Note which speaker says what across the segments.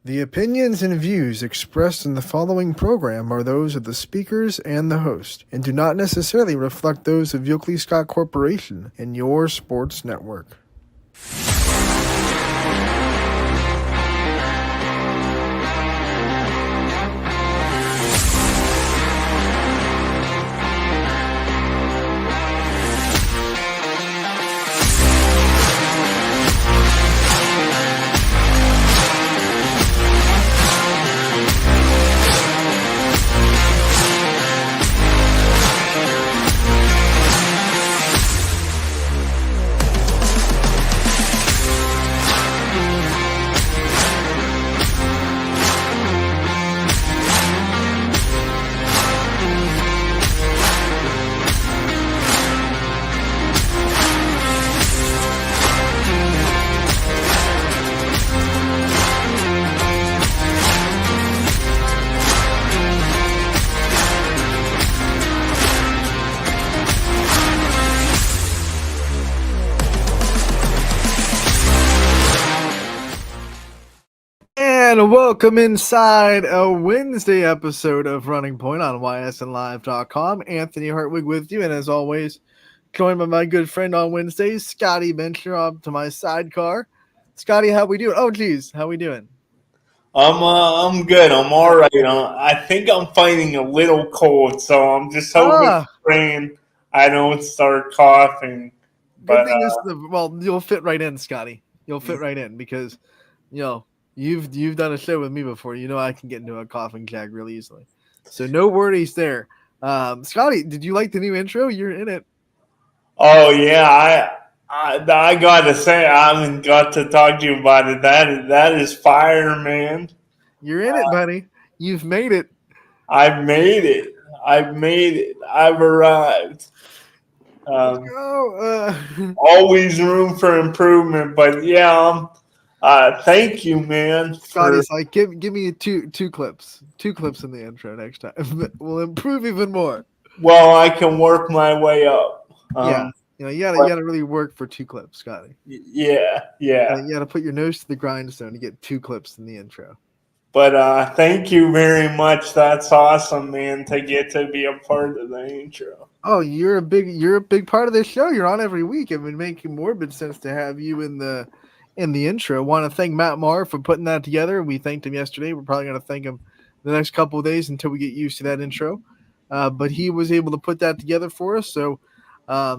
Speaker 1: The opinions and views expressed in the following program are those of the speakers and the host, and do not necessarily reflect those of Yoakley Scott Corporation and your sports network. And welcome inside a Wednesday episode of Running Point on ysnlive.com. Anthony Hartwig with you, and as always, joined by my good friend on Wednesdays, Scotty Bencher, up to my sidecar. Scotty, how we doing? Oh, geez, how we doing?
Speaker 2: I'm good. I'm all right. I think I'm fighting a little cold, so I'm just hoping, praying I don't start coughing.
Speaker 1: Good
Speaker 2: But
Speaker 1: thing you'll fit right in, Scotty. You'll fit right in because you've done a show with me before. You know I can get into a coughing jag really easily. So no worries there. Scotty, did you like the new intro? You're in it.
Speaker 2: oh yeah, I gotta say I haven't got to talk to you about it. That is fire, man.
Speaker 1: You're in it, buddy. You've made it.
Speaker 2: I've made it. I've made it. I've arrived.
Speaker 1: Let's go.
Speaker 2: Always room for improvement, but yeah. Thank you, man.
Speaker 1: Scotty's like, give me two clips in the intro next time. We'll improve even more.
Speaker 2: Well, I can work my way up.
Speaker 1: Yeah, you gotta really work for 2 clips, Scotty.
Speaker 2: Yeah.
Speaker 1: You gotta put your nose to the grindstone to get 2 clips in the intro.
Speaker 2: But thank you very much. That's awesome, man, to get to be a part of the intro.
Speaker 1: Oh, you're a big part of this show. You're on every week. It would make morbid sense to have you in the intro. Want to thank Matt Maher for putting that together. We thanked him yesterday. We're probably going to thank him the next couple of days until we get used to that intro. But he was able to put that together for us. So, yeah,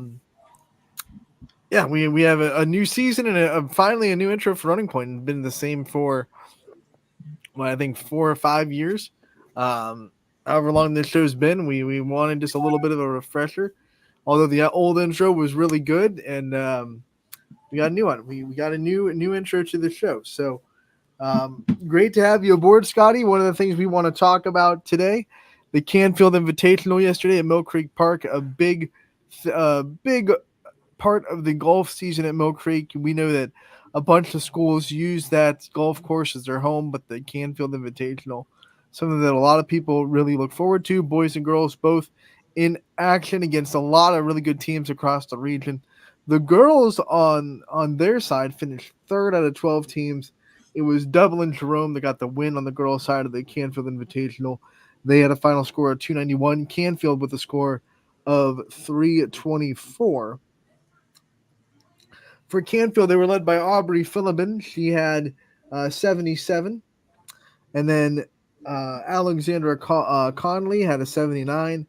Speaker 1: we have a new season and finally a new intro for Running Point. It's been the same for, I think 4 or 5 years. However long this show's been, we wanted just a little bit of a refresher. Although the old intro was really good, and we got a new one. We got a new intro to the show. So great to have you aboard, Scotty. One of the things we want to talk about today, the Canfield Invitational yesterday at Mill Creek Park, a big part of the golf season at Mill Creek. We know that a bunch of schools use that golf course as their home, but the Canfield Invitational, something that a lot of people really look forward to, boys and girls both in action against a lot of really good teams across the region. The girls on their side finished 3rd out of 12 teams. It was Dublin Jerome that got the win on the girls' side of the Canfield Invitational. They had a final score of 291. Canfield with a score of 324. For Canfield, they were led by Aubrey Philibin. She had 77. And then Alexandra Conley had a 79.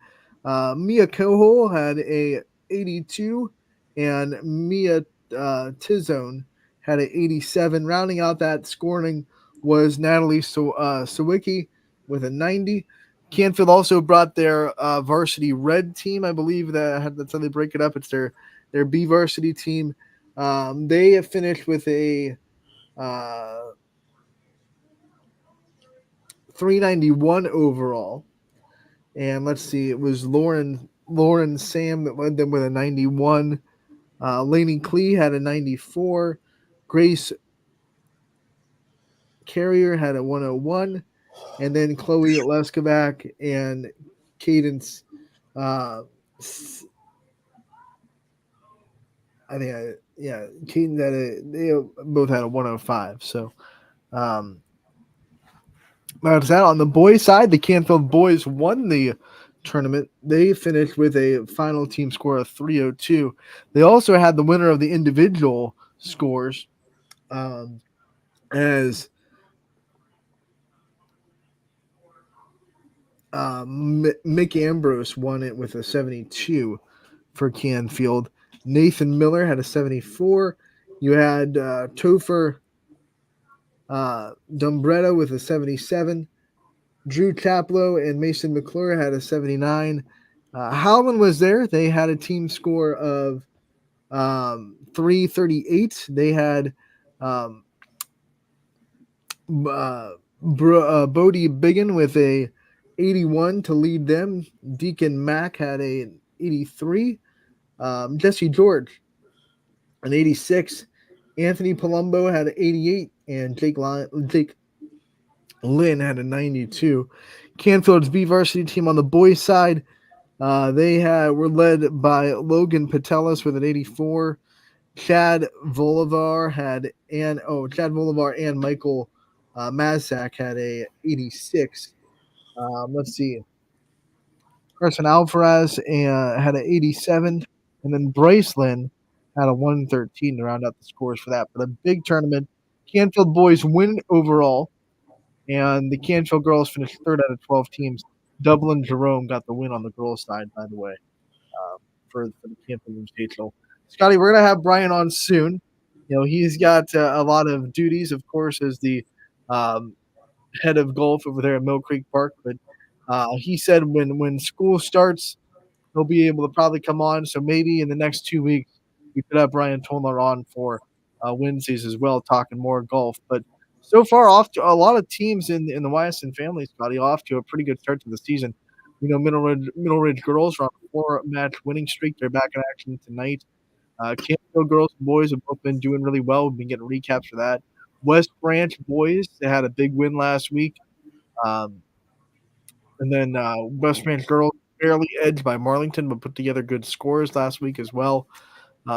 Speaker 1: Mia Coho had a 82. And Mia Tizone had an 87. Rounding out that scoring was Natalie Sawicki with a 90. Canfield also brought their varsity red team. I believe that's how they break it up. It's their B varsity team. They have finished with a 391 overall. And let's see, it was Lauren Sam that led them with a 91. Lainey Klee had a 94. Grace Carrier had a 101. And then Chloe Leskovac and Cadence, I think, Cadence they both had a 105. So, That's that. On the boys' side, the Canfield boys won the tournament. They finished with a final team score of 302. They also had the winner of the individual scores as Mick Ambrose won it with a 72 for Canfield. Nathan Miller had a 74. You had Topher Dumbretta with a 77. Drew Chaplow and Mason McClure had a 79. Howland was there. They had a team score of 338. They had um, Bodie Biggin with a 81 to lead them. Deacon Mack had a 83. Jesse George an 86. Anthony Palumbo had an 88, and Jake Lynn had a 92. Canfield's B varsity team on the boys' side, were led by Logan Patelis with an 84. Chad Volivar and Michael Mazak had a 86. Let's see. Carson Alvarez had an 87, and then Braceland had a 113 to round out the scores for that. But a big tournament. Canfield boys win overall, and the Canfield girls finished third out of 12 teams. Dublin Jerome got the win on the girls' side, by the way, for the Canfield Invitational. Scotty, we're gonna have Brian on soon. He's got a lot of duties, of course, as the um, head of golf over there at Mill Creek Park. But he said when school starts, he'll be able to probably come on. So maybe in the next 2 weeks, we could have Brian Toller on for Wednesdays as well, talking more golf. But so far, off to a lot of teams in the Ysn family, Scotty, off to a pretty good start to the season. Middle Ridge girls are on a 4-match winning streak. They're back in action tonight. Canfield girls and boys have both been doing really well. We've been getting recaps for that. West Branch boys, they had a big win last week. Um, and then West Branch girls barely edged by Marlington, but put together good scores last week as well.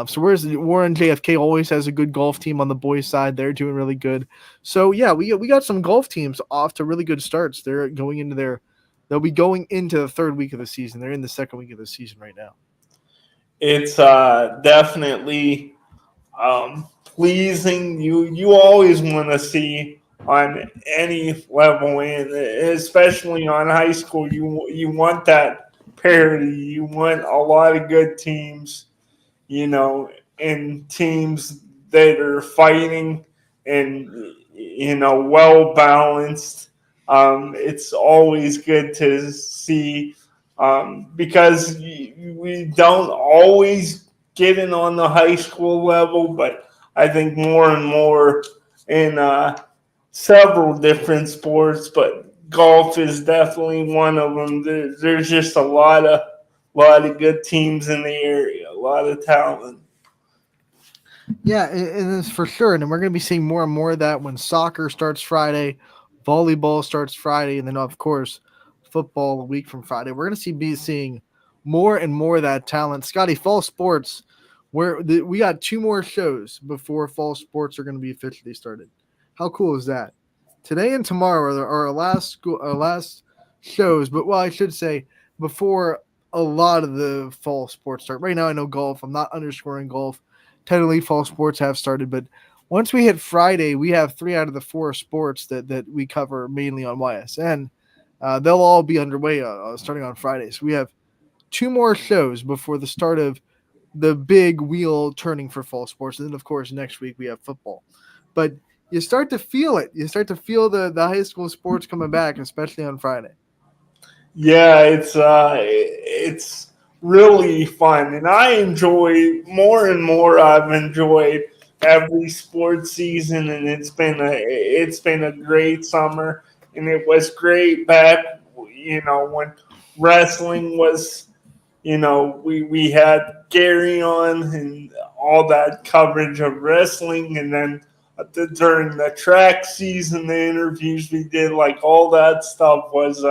Speaker 1: So where's Warren JFK always has a good golf team on the boys' side. They're doing really good. So yeah, we got some golf teams off to really good starts. They'll be going into the third week of the season. They're in the second week of the season right now.
Speaker 2: It's definitely pleasing. You always want to see on any level, and especially on high school, you want that parity. You want a lot of good teams, and teams that are fighting and well balanced. It's always good to see because we don't always get in on the high school level, but I think more and more in several different sports, but golf is definitely one of them. There's just a lot of good teams in the area, a lot of talent.
Speaker 1: Yeah, it is for sure. And we're going to be seeing more and more of that when soccer starts Friday, volleyball starts Friday, and then, of course, football a week from Friday. We're going to be seeing more and more of that talent. Scotty, fall sports, we got 2 more shows before fall sports are going to be officially started. How cool is that? Today and tomorrow are our last shows, but I should say before a lot of the fall sports start. Right now, I know golf. I'm not underscoring golf. Technically, fall sports have started, but once we hit Friday, we have 3 out of the 4 sports that we cover mainly on YSN. They'll all be underway starting on Friday. So we have 2 more shows before the start of the big wheel turning for fall sports. And then, of course, next week we have football. But you start to feel it. You start to feel the high school sports coming back, especially on Friday.
Speaker 2: Yeah, it's really fun, and I enjoy more and more. I've enjoyed every sports season, and it's been a great summer, and it was great back, when wrestling was, we had Gary on and all that coverage of wrestling, and then during the track season, the interviews we did, like all that stuff was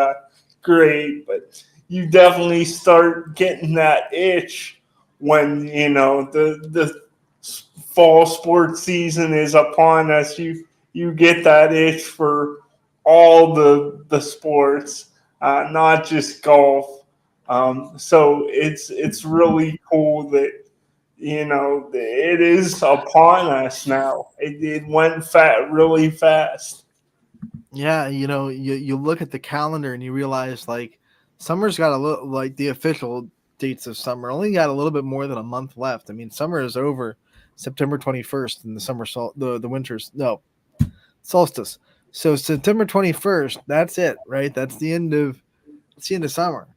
Speaker 2: great. But you definitely start getting that itch when the fall sports season is upon us. You get that itch for all the sports, not just golf. So it's really cool that it is upon us now. It went really fast.
Speaker 1: Yeah, you look at the calendar and you realize like summer's got a little like the official dates of summer only got a little bit more than a month left. I mean, summer is over September 21st and the summer the winter's no solstice. So September 21st, that's it, right? That's the end of summer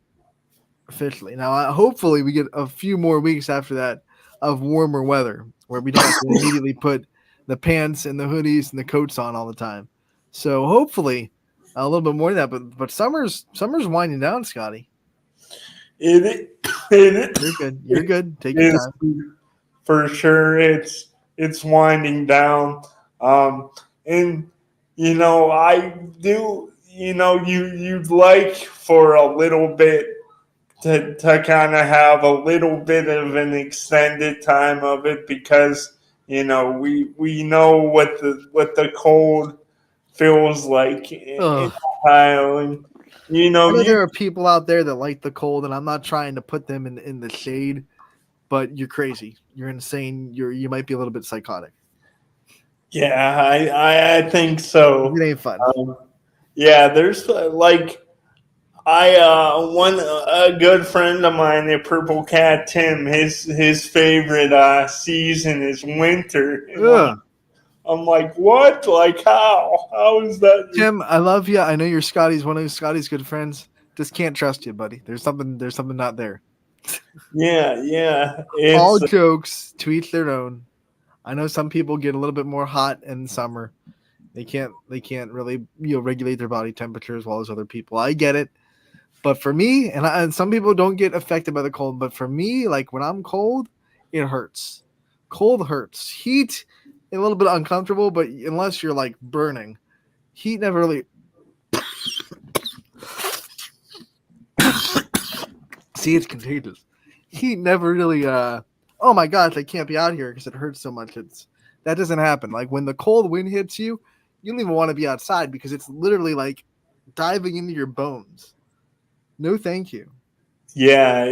Speaker 1: officially. Now, hopefully we get a few more weeks after that of warmer weather where we don't have to immediately put the pants and the hoodies and the coats on all the time. So hopefully a little bit more than that, but summer's winding down, Scotty.
Speaker 2: It it
Speaker 1: You're good. You're good. Take your
Speaker 2: is
Speaker 1: time.
Speaker 2: for sure. It's winding down. And I do. You'd like for a little bit to kind of have a little bit of an extended time of it because we know what the cold feels like in
Speaker 1: Ugh.
Speaker 2: Ohio, and
Speaker 1: I know
Speaker 2: you
Speaker 1: there are people out there that like the cold, and I'm not trying to put them in the shade, but you're crazy. You're insane. You might be a little bit psychotic.
Speaker 2: yeah, I think
Speaker 1: It
Speaker 2: so.
Speaker 1: ain't fun.
Speaker 2: Yeah, there's like one a good friend of mine, a Purple Cat Tim. His favorite season is winter, and
Speaker 1: Ugh.
Speaker 2: I'm like, what? Like how is that your?
Speaker 1: Tim, I love you. I know you're Scotty's one of Scotty's good friends. Just can't trust you, buddy. There's something not there.
Speaker 2: Yeah, yeah.
Speaker 1: All
Speaker 2: It's
Speaker 1: jokes to each their own. I know some people get a little bit more hot in summer. They can't really regulate their body temperature as well as other people. I get it. But for me, and some people don't get affected by the cold, but for me, like when I'm cold, it hurts. Cold hurts. Heat, a little bit uncomfortable, but unless you're like burning, heat never really. See, it's contagious. Heat never really. Oh my gosh, I can't be out here because it hurts so much. That doesn't happen. Like when the cold wind hits you, you don't even want to be outside because it's literally like diving into your bones. No, thank you.
Speaker 2: yeah,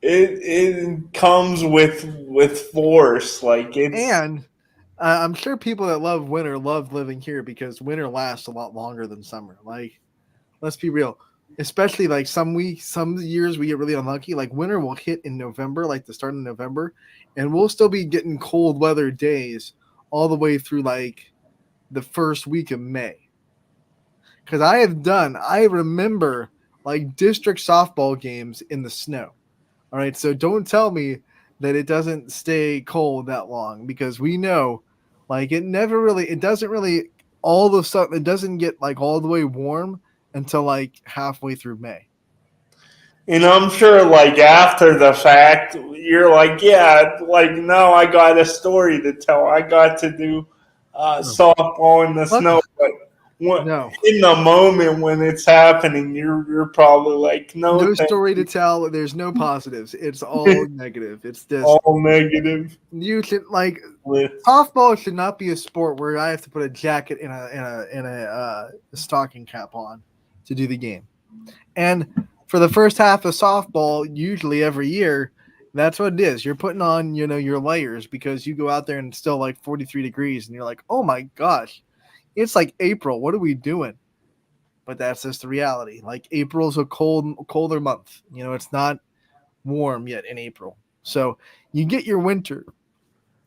Speaker 2: it comes with force. Like it's
Speaker 1: And I'm sure people that love winter love living here because winter lasts a lot longer than summer. Like, let's be real. Especially like some years we get really unlucky. Like winter will hit in November, like the start of November, and we'll still be getting cold weather days all the way through like the first week of May. Because I remember like district softball games in the snow. All right, so don't tell me that it doesn't stay cold that long because we know, like it doesn't really all the stuff. It doesn't get like all the way warm until like halfway through May.
Speaker 2: I'm sure like after the fact, you're like, yeah, like no, I got a story to tell. I got to do
Speaker 1: No.
Speaker 2: softball in the
Speaker 1: What?
Speaker 2: snow, but
Speaker 1: No,
Speaker 2: in the moment when it's happening, you're probably like, no,
Speaker 1: no
Speaker 2: thank
Speaker 1: story to
Speaker 2: you,
Speaker 1: tell. There's no positives. It's all negative. It's just
Speaker 2: all negative.
Speaker 1: you should like
Speaker 2: With
Speaker 1: softball should not be a sport where I have to put a jacket and a stocking cap on to do the game. And for the first half of softball, usually every year, that's what it is. You're putting on, your layers because you go out there and it's still like 43 degrees and you're like, "Oh my gosh, it's like April. What are we doing?" But that's just the reality. Like April's a colder month. It's not warm yet in April. So, you get your winter.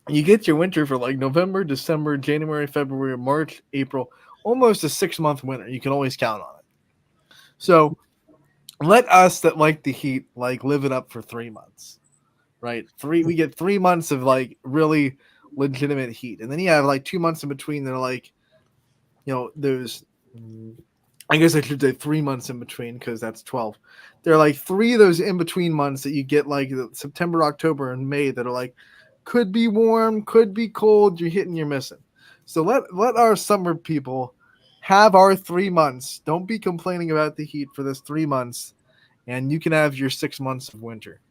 Speaker 1: You get your winter for like November, December, January, February, March, April, almost a 6-month winter. You can always count on it. So, let us that like the heat like live it up for 3 months, right? We get 3 months of like really legitimate heat, and then you have like 2 months in between that are like there's I guess I should say 3 months in between because that's 12. There are like three of those in between months that you get like September, October, and May that are like could be warm, could be cold. You're hitting, you're missing. So let our summer people have our 3 months. Don't be complaining about the heat for this 3 months, and you can have your 6 months of winter.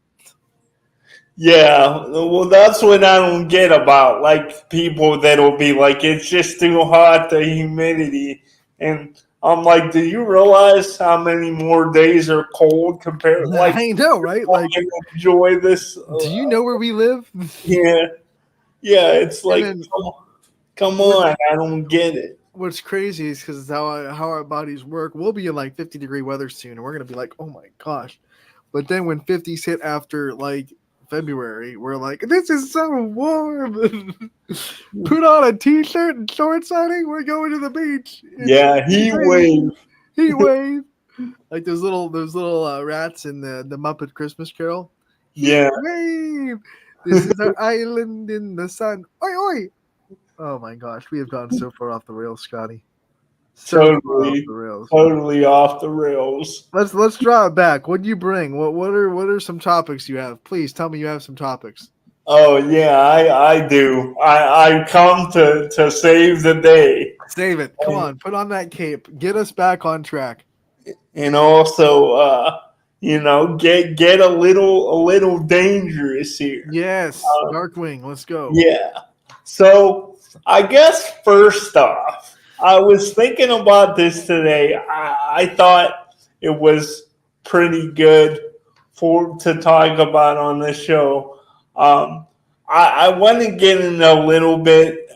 Speaker 2: Yeah, well, that's what I don't get about like people that'll be like, it's just too hot, the humidity, and I'm like, do you realize how many more days are cold compared? Like,
Speaker 1: I know, right?
Speaker 2: want
Speaker 1: Like,
Speaker 2: to enjoy this?
Speaker 1: do you know where we live?
Speaker 2: Yeah, yeah. It's
Speaker 1: And
Speaker 2: like,
Speaker 1: then
Speaker 2: come
Speaker 1: what's
Speaker 2: on, I don't get it.
Speaker 1: what's crazy is because how our bodies work. We'll be in like 50-degree weather soon, and we're gonna be like, oh my gosh. But then when 50s hit after like February, we're like, this is so warm. Put on a t-shirt and shorts, honey. We're going to the beach. It's
Speaker 2: Yeah, heat
Speaker 1: great.
Speaker 2: wave.
Speaker 1: Heat wave. Like those little rats in the Muppet Christmas Carol. Heat
Speaker 2: Yeah,
Speaker 1: wave. This is our island in the sun. Oi oi. Oh my gosh, we have gone so far off the rails, Scotty. So far off the
Speaker 2: totally,
Speaker 1: rails.
Speaker 2: totally off the rails.
Speaker 1: Let's draw it back. What do you bring? What are some topics you have? Please tell me you have some topics.
Speaker 2: Oh yeah, I do. I come to save the day.
Speaker 1: Save it. Come on, put on that cape. Get us back on track.
Speaker 2: And also get a little dangerous here.
Speaker 1: Yes, Darkwing. Let's go.
Speaker 2: Yeah. So I guess first off, I was thinking about this today. I thought it was pretty good for to talk about on this show. Um, I want to get in a little bit,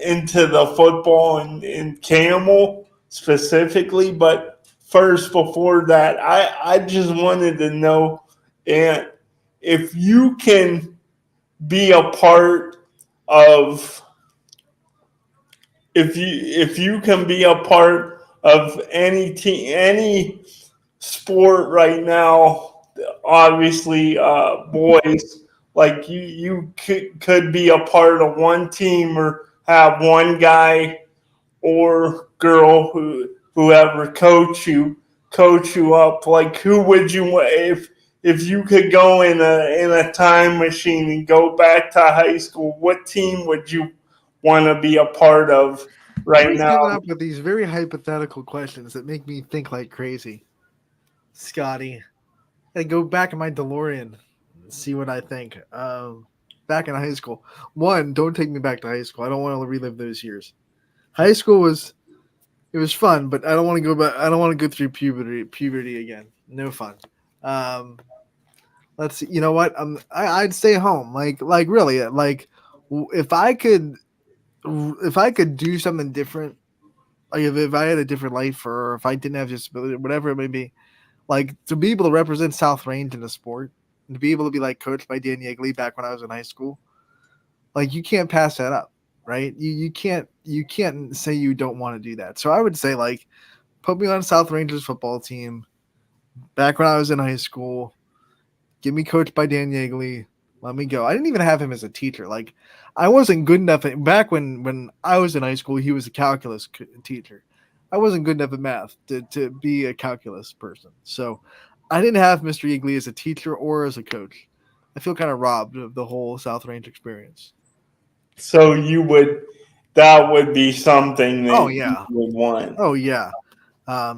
Speaker 2: into the football and camel specifically. But first, before that, I just wanted to know, and if you can be a part of, if you can be a part of any team, any sport right now, obviously, boys, like you could be a part of one team or have one guy or girl whoever coach you up. Like, who would you want if you could go in a time machine and go back to high school? What team would you want to be a part of
Speaker 1: You're
Speaker 2: right
Speaker 1: always
Speaker 2: now?
Speaker 1: coming up with these very hypothetical questions that make me think like crazy. Scotty, I go back in my DeLorean, see what I think. Back in high school. One, don't take me back to high school. I don't want to relive those years. High school was it was fun, but I don't want to go back. I don't want to go through puberty again. No fun. Um, let's see. You know what? I'd stay home. Like really. Like if I could do something different, like if I had a different life or if I didn't have disability, whatever it may be, like to be able to represent South Range in the sport, and to be able to be like coached by Dan Yeagley back when I was in high school, like you can't pass that up, right? You can't say you don't want to do that. So I would say like put me on South Rangers football team back when I was in high school. Get me coached by Dan Yeagley. Let me go. I didn't even have him as a teacher. Like I wasn't good enough back when I was in high school. He was a calculus teacher. I wasn't good enough at math to be a calculus person. So I didn't have Mr. Yeagley as a teacher or as a coach. I feel kind of robbed of the whole South Range experience.
Speaker 2: So that would be something that
Speaker 1: Oh
Speaker 2: you
Speaker 1: yeah.
Speaker 2: would want.
Speaker 1: Oh yeah. I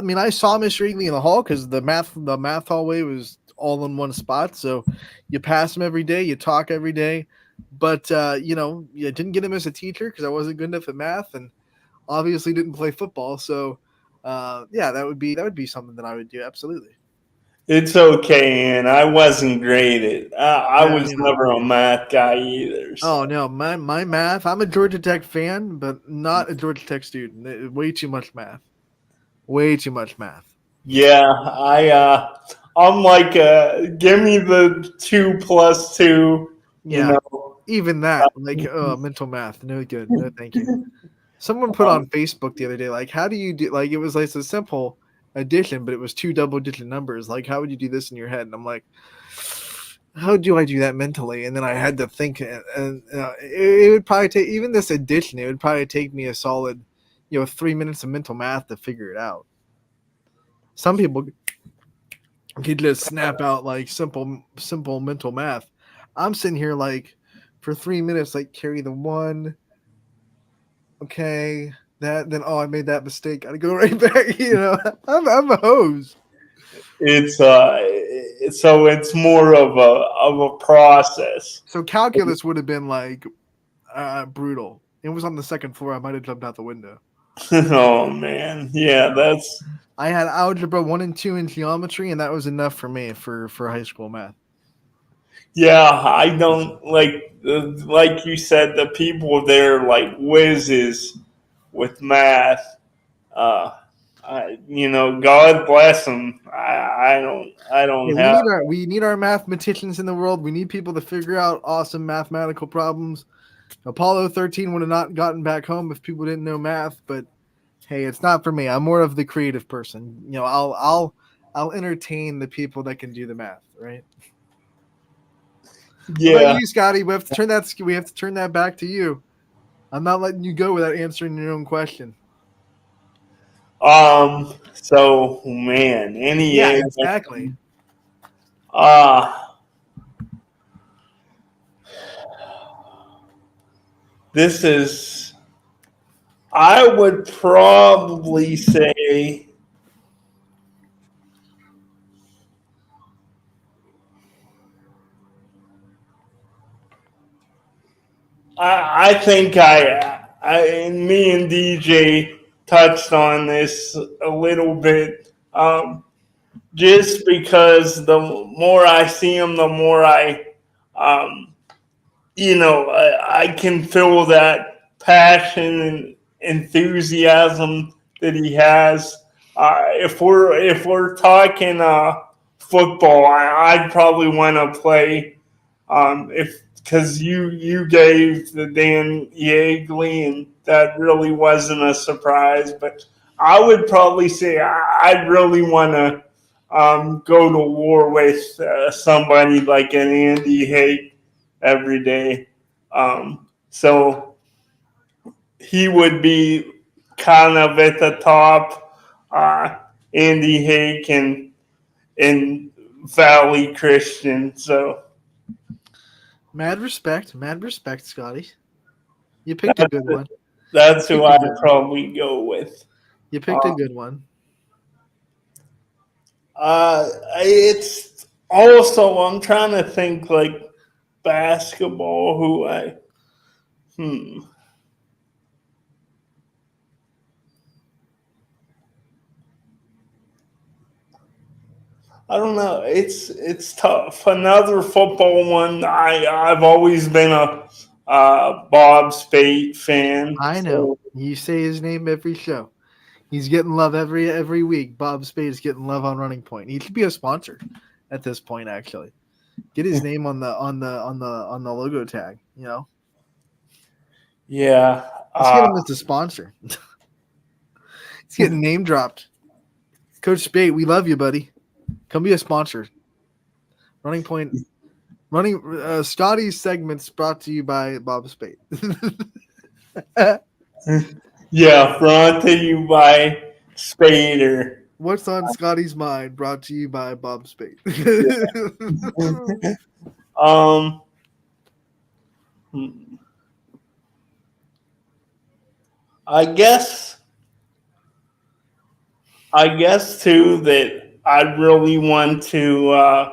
Speaker 1: mean, I saw Mr. Eagley in the hall because the math hallway was all in one spot. So you pass him every day, you talk every day, but you didn't get him as a teacher because I wasn't good enough at math, and obviously didn't play football. So yeah, that would be something that I would do absolutely.
Speaker 2: It's okay, and I wasn't great at. I
Speaker 1: Yeah,
Speaker 2: was never a math guy either.
Speaker 1: Oh
Speaker 2: So
Speaker 1: no, my math. I'm a Georgia Tech fan, but not a Georgia Tech student. Way too much math. Way too much math.
Speaker 2: yeah, I'm like, give me the 2 plus 2. You
Speaker 1: Yeah,
Speaker 2: know,
Speaker 1: even that, like, mental math, no good, no thank you. Someone put on Facebook the other day, like, how do you do? Like, it was like a simple addition, but it was two double-digit numbers. Like, how would you do this in your head? And I'm like, how do I do that mentally? And then I had to think, and it would probably take even this addition. It would probably take me a solid, 3 minutes of mental math to figure it out. Some people could just snap out like simple mental math. I'm sitting here like for 3 minutes, like carry the one, okay, that then I made that mistake. Gotta go right back. I'm a hose.
Speaker 2: it's so it's more of a process.
Speaker 1: So calculus would have been like brutal. It was on the second floor. I might have jumped out the window.
Speaker 2: Oh man, yeah, that's
Speaker 1: I had algebra 1 and 2 in geometry, and that was enough for me for high school math.
Speaker 2: yeah. I don't like you said, the people there like whizzes with math. Uh, God bless them. I don't
Speaker 1: Yeah,
Speaker 2: have.
Speaker 1: we need our mathematicians in the world. We need people to figure out awesome mathematical problems. Apollo 13 would have not gotten back home if people didn't know math, but hey, it's not for me. I'm more of the creative person. I'll entertain the people that can do the math, right? What about
Speaker 2: Yeah.
Speaker 1: you, Scotty? We have to turn that back to you. I'm not letting you go without answering your own question.
Speaker 2: So man,
Speaker 1: Yeah,
Speaker 2: any
Speaker 1: exactly.
Speaker 2: uh this is I would probably say I think me and DJ touched on this a little bit. Just because the more I see him, the more um, I can feel that passion and enthusiasm that he has. If we're talking football, I'd probably want to play if because you gave the Dan Yeagley, and that really wasn't a surprise. But I would probably say I'd really want to go to war with somebody like an Andy Hake every day. So he would be kind of at the top. Andy Hake and Valley Christian. So
Speaker 1: Mad respect, Scotty. You picked a good one.
Speaker 2: that's who
Speaker 1: Picked a
Speaker 2: I'd
Speaker 1: good one.
Speaker 2: probably go with.
Speaker 1: You picked a
Speaker 2: Uh,
Speaker 1: good one.
Speaker 2: it's also I'm trying to think like basketball. Who I hmm. I don't know. It's tough. Another football one. I've always been a Bob Spate fan.
Speaker 1: I know.
Speaker 2: So
Speaker 1: You say his name every show. He's getting love every week. Bob Spade's getting love on Running Point. He should be a sponsor at this point. Actually, get his name on the logo tag.
Speaker 2: yeah.
Speaker 1: Let's get him as a sponsor. He's getting name dropped. Coach Spade, we love you, buddy. Come be a sponsor. Running Point. Running Scotty's segments brought to you by Bob Spade.
Speaker 2: Yeah, brought to you by Spader.
Speaker 1: What's on Scotty's mind? Brought to you by Bob Spade.
Speaker 2: Um, hmm, I guess, I guess too that I really want to,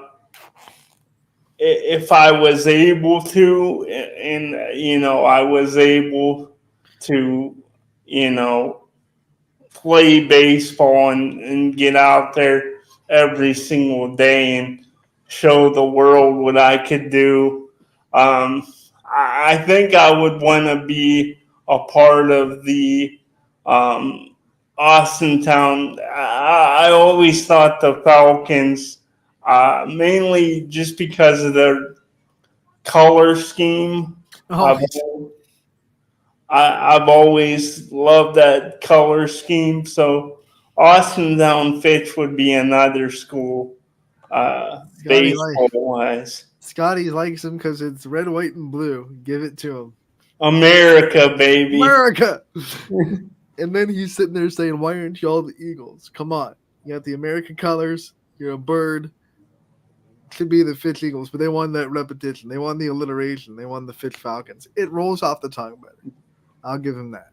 Speaker 2: if I was able to, and I was able to, you know, play baseball and get out there every single day and show the world what I could do. I think I would want to be a part of the um, Austin Town. I always thought the Falcons, mainly just because of their color scheme.
Speaker 1: Oh,
Speaker 2: I've I've always loved that color scheme. So Austin Down Fitch would be another school,
Speaker 1: Scotty like
Speaker 2: baseball wise.
Speaker 1: Scotty likes him because it's red, white, and blue. Give it to him,
Speaker 2: America, baby.
Speaker 1: America. And then he's sitting there saying, "Why aren't you all the Eagles? Come on, you got the American colors. You're a bird. Should be the Fitch Eagles, but they won that repetition. They won the alliteration. They won the Fitch Falcons. It rolls off the tongue better. I'll give him that.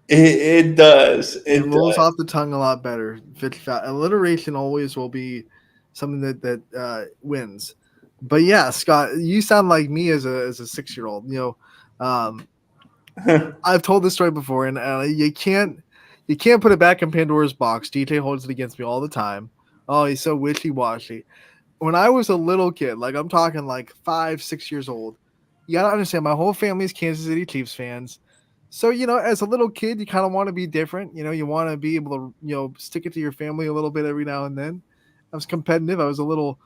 Speaker 2: It does.
Speaker 1: It
Speaker 2: It
Speaker 1: rolls
Speaker 2: does.
Speaker 1: off the tongue a lot better. Alliteration always will be something that wins. But yeah, Scott, you sound like me as a 6-year-old. I've told this story before, and you can't put it back in Pandora's box. DJ holds it against me all the time. Oh, he's so wishy washy. When I was a little kid, like I'm talking like 5, 6 years old, you gotta understand my whole family's Kansas City Chiefs fans. So, as a little kid, you kind of want to be different. You want to be able to, stick it to your family a little bit every now and then. I was competitive. I was a little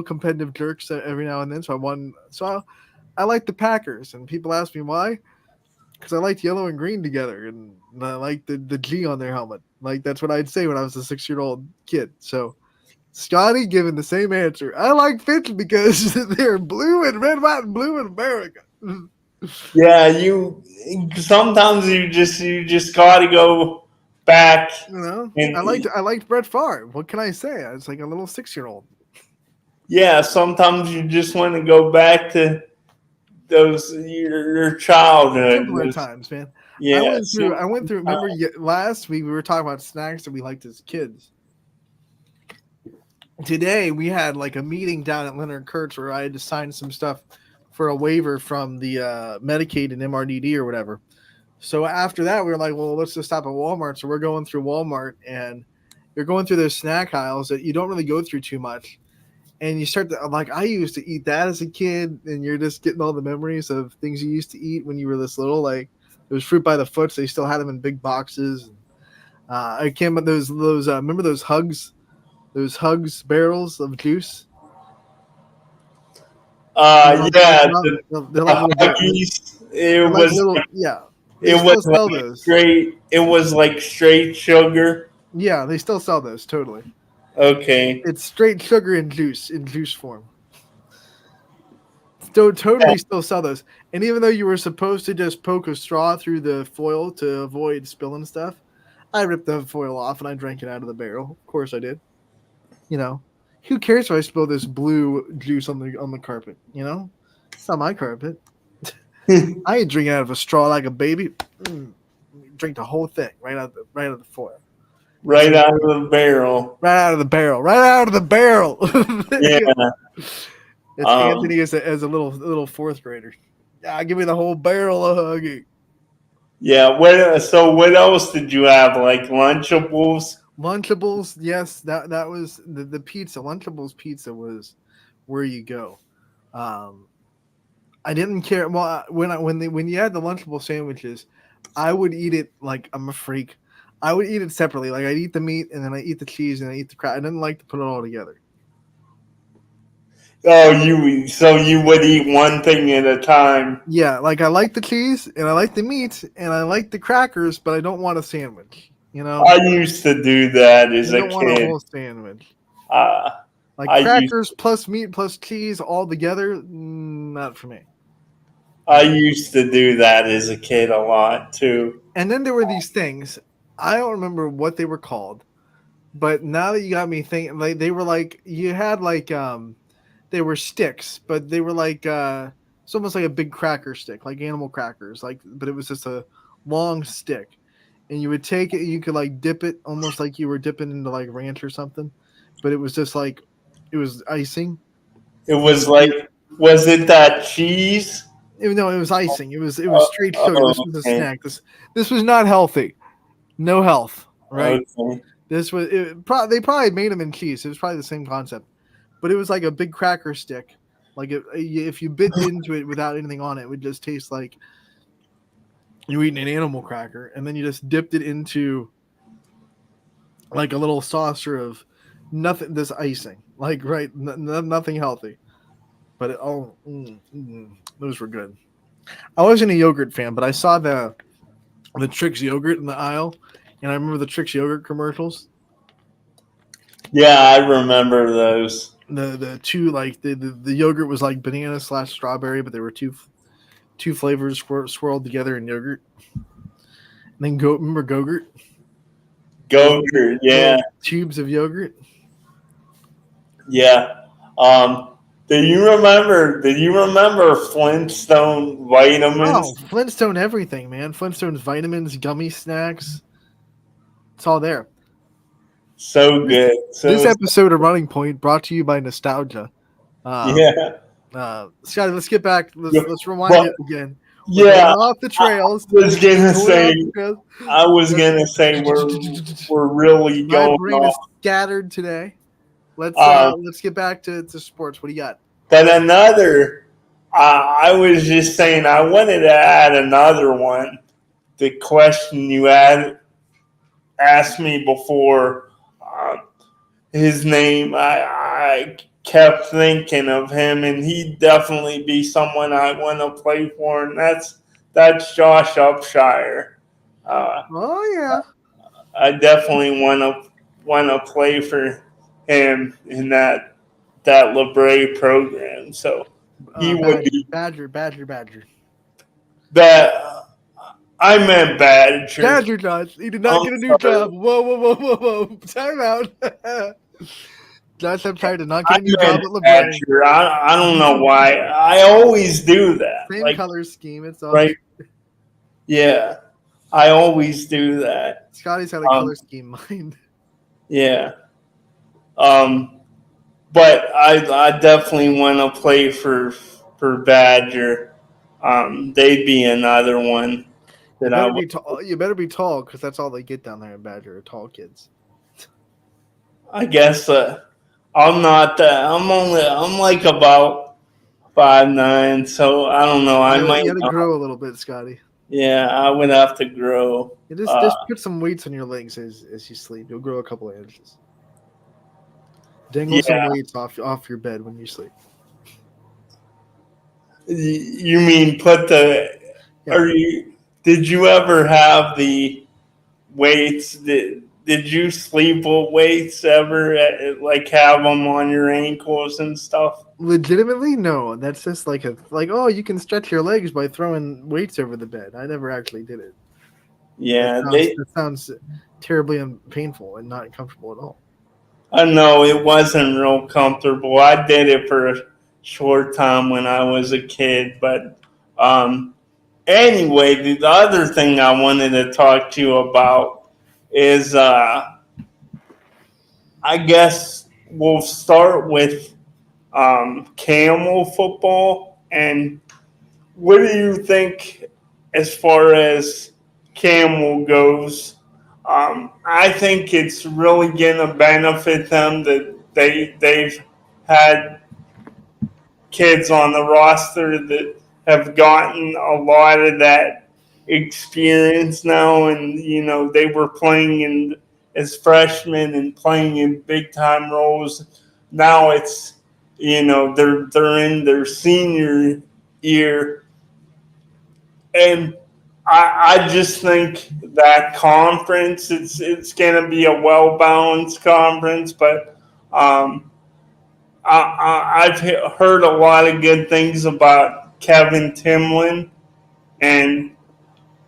Speaker 1: competitive jerk every now and then. So I won. I like the Packers, and people ask me why, because I liked yellow and green together, and I like the G on their helmet. Like that's what I'd say when I was a 6-year-old kid. So Scotty giving the same answer. I like Fitch because they're blue and red, white, and blue in America.
Speaker 2: Yeah, you sometimes you just gotta go back and
Speaker 1: I liked Brett Favre. What can I say? I was like a little 6-year-old.
Speaker 2: yeah, sometimes you just want to go back to those your childhood.
Speaker 1: Simpler times, man.
Speaker 2: Yeah,
Speaker 1: I went through. Remember last week we were talking about snacks that we liked as kids. Today we had like a meeting down at Leonard Kurtz where I had to sign some stuff for a waiver from the Medicaid and MRDD or whatever. So after that, we were like, well, let's just stop at Walmart. So we're going through Walmart, and you're going through those snack aisles that you don't really go through too much. And you start to, like, I used to eat that as a kid, and you're just getting all the memories of things you used to eat when you were this little. Like, it was fruit by the foot. So they still had them in big boxes. I came with those remember those Hugs barrels of juice?
Speaker 2: yeah,
Speaker 1: They're like little
Speaker 2: Huggies.
Speaker 1: they're like little, yeah. They
Speaker 2: It
Speaker 1: still
Speaker 2: was
Speaker 1: sell
Speaker 2: like
Speaker 1: those.
Speaker 2: straight. It was like straight sugar.
Speaker 1: Yeah, they still sell those. Totally.
Speaker 2: Okay.
Speaker 1: It's straight sugar in juice form. Still totally still sell those. And even though you were supposed to just poke a straw through the foil to avoid spilling stuff, I ripped the foil off and I drank it out of the barrel. Of course I did. Who cares if I spill this blue juice on the carpet? It's not my carpet. I ain't drinking out of a straw like a baby. Drink the whole thing right out of the foil.
Speaker 2: Right out of the barrel.
Speaker 1: Right out of the barrel. Right out of the barrel.
Speaker 2: Yeah.
Speaker 1: It's Anthony as a little fourth grader. Yeah, give me the whole barrel of Huggy.
Speaker 2: Yeah. So what else did you have? Like Lunchables?
Speaker 1: Lunchables, yes, that was the pizza. Lunchables pizza was where you go. I didn't care. Well, when you had the Lunchable sandwiches, I would eat it like I'm a freak. I would eat it separately. Like I'd eat the meat and then I eat the cheese and I eat the crab. I didn't like to put it all together.
Speaker 2: Oh, so you would eat one thing at a time.
Speaker 1: Yeah, like I like the cheese and I like the meat and I like the crackers, but I don't want a sandwich.
Speaker 2: I used to do that as
Speaker 1: I
Speaker 2: a
Speaker 1: don't want a
Speaker 2: kid.
Speaker 1: whole sandwich. Like
Speaker 2: I
Speaker 1: crackers plus meat plus cheese all together, not for me.
Speaker 2: I used to do that as a kid a lot too.
Speaker 1: And then there were these things. I don't remember what they were called, but now that you got me thinking, like they were like you had like they were sticks, but they were like it's almost like a big cracker stick, like animal crackers, like but it was just a long stick. And you would take it, you could like dip it almost like you were dipping into like ranch or something, but it was just like it was icing.
Speaker 2: It was like, was it that cheese?
Speaker 1: No, it was icing. It was straight sugar. This was a
Speaker 2: Okay.
Speaker 1: snack. This was not healthy. No health, right?
Speaker 2: Okay.
Speaker 1: This was they probably made them in cheese. It was probably the same concept, but it was like a big cracker stick. Like if you bit into it without anything on it, it would just taste like you eating an animal cracker, and then you just dipped it into like a little saucer of nothing. This icing, like right, nothing healthy. But those were good. I wasn't a yogurt fan, but I saw the Trix yogurt in the aisle, and I remember the Trix yogurt commercials.
Speaker 2: Yeah, I remember those.
Speaker 1: The two like the yogurt was like banana / strawberry, but there were two flavors swirled together in yogurt. And then remember Gogurt?
Speaker 2: Gogurt, yeah,
Speaker 1: tubes of yogurt.
Speaker 2: yeah. Do you remember Flintstone vitamins?
Speaker 1: Oh, Flintstone everything, man. Flintstone's vitamins, gummy snacks. It's all there.
Speaker 2: So
Speaker 1: This,
Speaker 2: good.
Speaker 1: this
Speaker 2: So
Speaker 1: episode of Running Point brought to you by nostalgia. Um,
Speaker 2: yeah.
Speaker 1: Scotty, let's get back. Let's rewind
Speaker 2: But
Speaker 1: it again. We're going
Speaker 2: yeah,
Speaker 1: off the trails.
Speaker 2: was gonna
Speaker 1: Going
Speaker 2: say
Speaker 1: off the trails.
Speaker 2: I was
Speaker 1: Let's,
Speaker 2: gonna say we're really
Speaker 1: my
Speaker 2: going
Speaker 1: brain is
Speaker 2: off.
Speaker 1: scattered today.
Speaker 2: Um,
Speaker 1: Let's get back to sports. What do you got?
Speaker 2: but I was just saying I wanted to add another one. The question you had asked me before, his name, I kept thinking of him, and he'd definitely be someone I want to play for, and that's Josh Upshire. Uh,
Speaker 1: Oh yeah.
Speaker 2: I definitely want to play for him in that LeBray program. So he would
Speaker 1: Badger,
Speaker 2: be
Speaker 1: Badger, Badger, Badger.
Speaker 2: that. I meant Badger.
Speaker 1: Badger Josh. He did not
Speaker 2: I'm
Speaker 1: get a new
Speaker 2: sorry.
Speaker 1: job. Whoa, whoa, whoa, whoa, whoa. Time out. Josh Upshire did not
Speaker 2: I
Speaker 1: get a new
Speaker 2: meant
Speaker 1: job at LeBray.
Speaker 2: Badger. I don't know why. I always do that.
Speaker 1: Same
Speaker 2: Like,
Speaker 1: color scheme. It's all
Speaker 2: right? Yeah. I always do that.
Speaker 1: Scotty's had a
Speaker 2: Um,
Speaker 1: color scheme mind.
Speaker 2: yeah. Um, but I definitely want to play for Badger. They'd be another one
Speaker 1: You
Speaker 2: that I
Speaker 1: better
Speaker 2: would.
Speaker 1: be tall. You better be tall because that's all they get down there in Badger are tall kids.
Speaker 2: I guess I'm not that. I'm like about 5'9", so I don't know. I might
Speaker 1: You gotta
Speaker 2: not.
Speaker 1: grow a little bit, Scotty.
Speaker 2: Yeah, I would have to grow.
Speaker 1: You just put some weights on your legs as you sleep. You'll grow a couple of inches. Dangle some
Speaker 2: Yeah,
Speaker 1: weights off your bed when you sleep.
Speaker 2: you mean put the?
Speaker 1: Yeah.
Speaker 2: Are you? Did you ever have the weights? Did you sleep with weights ever? Like have them on your ankles and stuff?
Speaker 1: Legitimately, no. That's just like oh, you can stretch your legs by throwing weights over the bed. I never actually did it.
Speaker 2: Yeah,
Speaker 1: That sounds terribly painful and not comfortable at all.
Speaker 2: I know it wasn't real comfortable. I did it for a short time when I was a kid, but um, anyway, the other thing I wanted to talk to you about is I guess we'll start with camel football. And what do you think as far as camel goes? I think it's really going to benefit them that they've had kids on the roster that have gotten a lot of that experience now, and they were playing in as freshmen and playing in big time roles. Now it's they're in their senior year, and I just think that conference it's going to be a well balanced conference, but um, I've heard a lot of good things about Kevin Timlin, and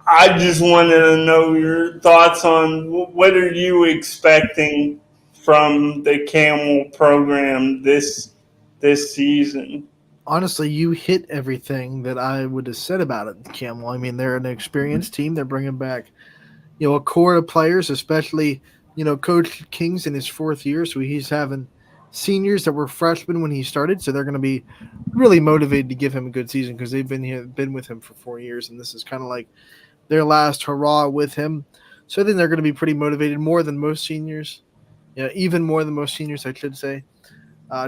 Speaker 2: I just wanted to know your thoughts on what are you expecting from the Camel program this season.
Speaker 1: Honestly, you hit everything that I would have said about it, Camel. I mean, they're an experienced team. They're bringing back, a core of players, especially, Coach King's in his fourth year, so he's having seniors that were freshmen when he started, so they're going to be really motivated to give him a good season because they've been with him for 4 years, and this is kind of like their last hurrah with him. So I think they're going to be pretty motivated, more than most seniors, even more than most seniors, I should say,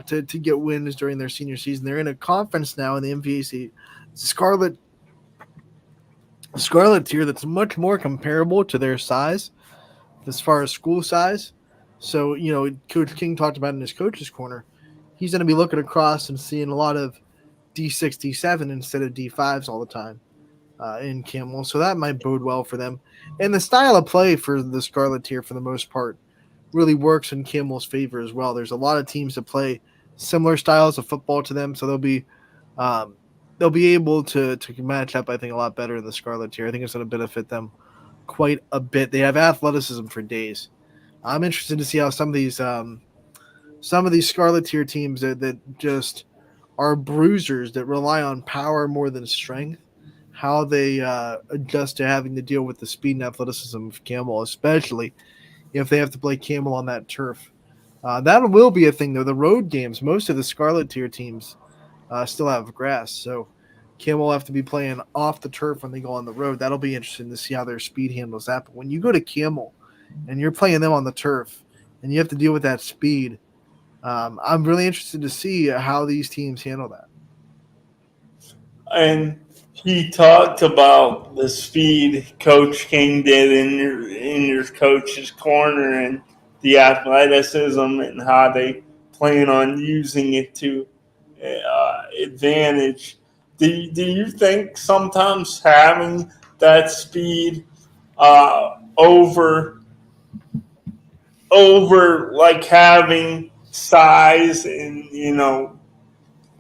Speaker 1: to get wins during their senior season. They're in a conference now in the MVAC Scarlet tier that's much more comparable to their size as far as school size. So, Coach King talked about in his coach's corner, he's going to be looking across and seeing a lot of D6, D7 instead of D5s all the time in Camel. So that might bode well for them. And the style of play for the Scarlet tier, for the most part, really works in Camel's favor as well. There's a lot of teams that play similar styles of football to them, so um, they'll be able to match up, I think, a lot better in the Scarlet tier. I think it's going to benefit them quite a bit. They have athleticism for days. I'm interested to see how some of these Scarlet tier teams that just are bruisers that rely on power more than strength, how they adjust to having to deal with the speed and athleticism of Camel, especially if they have to play Camel on that turf. That will be a thing though. The road games, most of the Scarlet Tier teams still have grass, so Camel will have to be playing off the turf when they go on the road. That'll be interesting to see how their speed handles that. But when you go to Camel and you're playing them on the turf and you have to deal with that speed, I'm really interested to see how these teams handle that.
Speaker 2: And he talked about the speed Coach King did in your coach's corner and the athleticism and how they plan on using it to advantage. Do you think sometimes having that speed over like having size and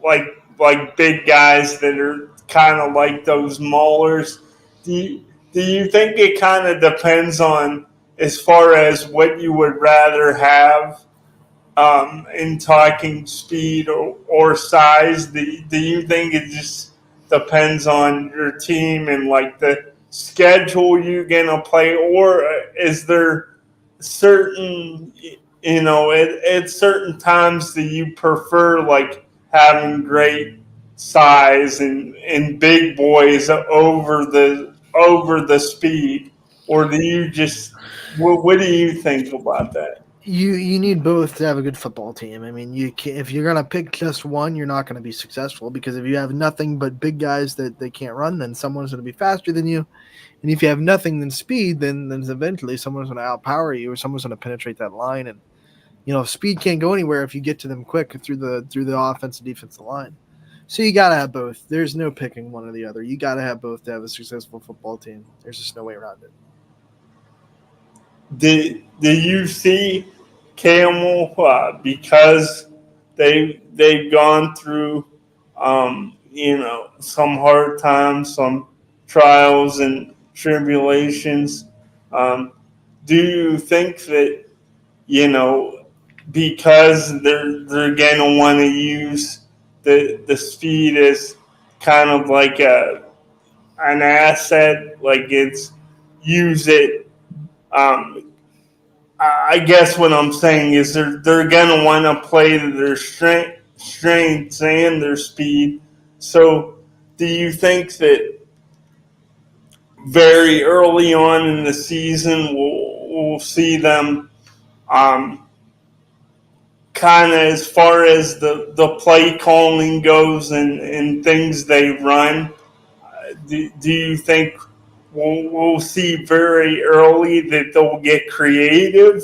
Speaker 2: like big guys that are kind of like those maulers. Do you, do you think it kind of depends on as far as what you would rather have in talking speed or size? Do you think it just depends on your team and like the schedule you're gonna play, or is there certain at certain times do you prefer like having great size and big boys over the speed, or do you just what do you think about that?
Speaker 1: You need both to have a good football team. I mean, you can, if you're gonna pick just one, you're not gonna be successful because if you have nothing but big guys that they can't run, then someone's gonna be faster than you. And if you have nothing than speed, then eventually someone's gonna outpower you or someone's gonna penetrate that line. And speed can't go anywhere if you get to them quick through the offensive defensive line. So you gotta have both. There's no picking one or the other. You gotta have both to have a successful football team. There's just no way around it.
Speaker 2: Do you see Camel because they've gone through some hard times, some trials and tribulations? Um, do you think that because they're gonna want to use the speed as kind of like an asset, like it's use it um, I guess what I'm saying is they're gonna want to play to their strengths and their speed. So, do you think that very early on in the season we'll see them kind of as far as the play calling goes and things they run? Do you think we'll see very early that they'll get creative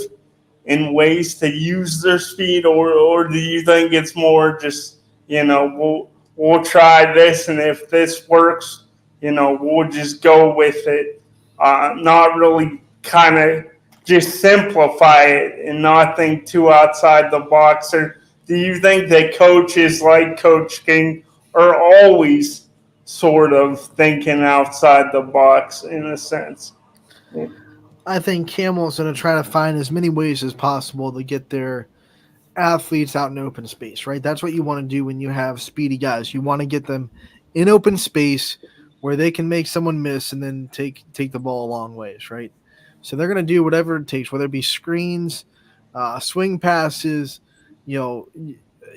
Speaker 2: in ways to use their speed, or do you think it's more just we'll try this, and if this works, we'll just go with it, not really kind of just simplify it and not think too outside the box? Or do you think that coaches like Coach King are always sort of thinking outside the box in a sense?
Speaker 1: I think Camel's going to try to find as many ways as possible to get their athletes out in open space, right? That's what you want to do when you have speedy guys. You want to get them in open space where they can make someone miss and then take the ball a long ways, right? So they're going to do whatever it takes, whether it be screens, swing passes, you know,